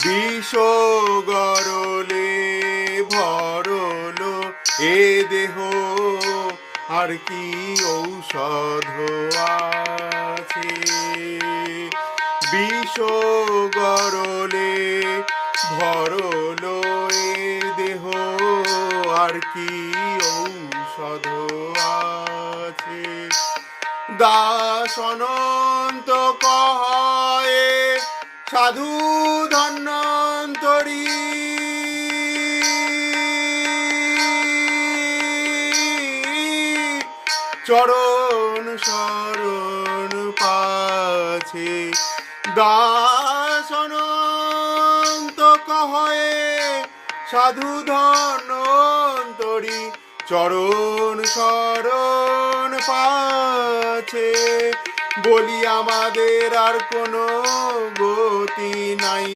বিষ গরলে ভরলো এ দেহ, আর কি ঔষধ আছে? বিষ গরলে ভরলো এ দেহ, আর কি ঔষধ আছে? দাস অনন্ত কহে সাধু ধন্বন্তরী, চরণ শরণ পাছে। দাস অনন্ত কহে সাধু ধন্বন্তরী, চরণ শরণ পাছে। বলি আমাদের আর কোনো গতি নাই।